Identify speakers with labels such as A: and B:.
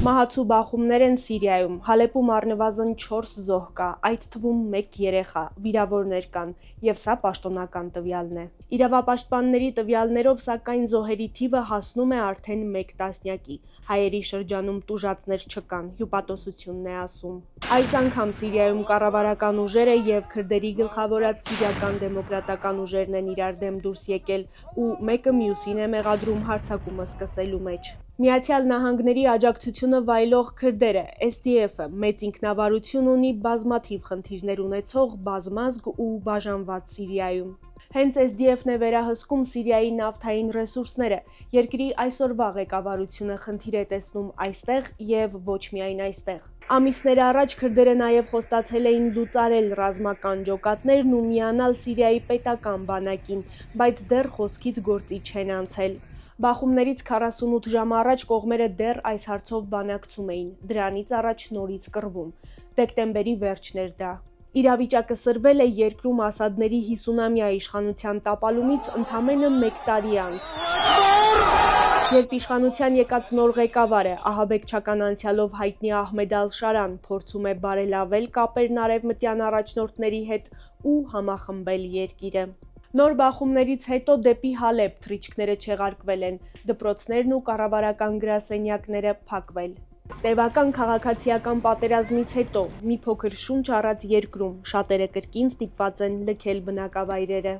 A: Մահացու բախումներ են Սիրիայում, Հալեպում առնվազն 4 զոհ կա, այդ թվում 1 երեխա, վիրավորներ կան, եւ սա պաշտոնական տվյալն է։ Իրավապաշտպանների տվյալներով, սակայն զոհերի թիվը հասնում է արդեն 1 տասնյակի։ Հայերի շրջանում տուժածներ չկան, հյուպատոսությունն է ասում։ Այս անգամ Սիրիայում կառավարական ուժերը եւ քրդերի գլխավորած սիրիական դեմոկրատական ուժերն են իրար դեմ դուրս եկել ու մեկը մյուսին է մեղադրում հարձակումը սկսելու մեջ։ Միացյալ Նահանգների աջակցությունը վայելող քրդերը SDF-ը մեծ ինքնավարություն ունի բազմաթիվ խնդիրներ ունեցող բազմազգ ու բաժանված Սիրիայում։ Հենց SDF-ն է վերահսկում Սիրիայի նավթային ռեսուրսները, երկրի այսօրվա ղեկավարությունը խնդիր է տեսնում այստեղ եւ ոչ միայն այստեղ։ Ամիսներ առաջ քրդերը նաև խոստացել էին լուծարել ռազմական ջոկատներն ու միանալ Սիրիայի պետական բանակին, բայց դեռ խոսքից գործի չեն անցել։ Բախումներից 48 ժամ առաջ կողմերը դեռ այս հարցով բանակցում էին, դրանից առաջ նորից կռվում։ Դեկտեմբերի վերջն էր դա։ Իրավիճակը սրվել է երկրում Ասադների 50-ամյա իշխանության տապալումից ընդամենը 1 տարի անց։ Երբ իշխանության եկած նոր ղեկավարը, ահաբեկչական անցյալով հայտնի Ահմեդ Ալ-Շարան, փորձում է բարելավել կապերն արևմտյան առաջնորդների հետ ու համախմբել երկիրը։ Նոր բախումներից հետո դեպի Հալեպ թռիչքները չեղարկվել են, դպրոցներն ու կառավարական գրասենյակները փակվել։ Տևական քաղաքացիական պատերազմից հետո մի փոքր շունչ առած երկրում շատերը կրկին ստիպված են լքել բնակավայրերը։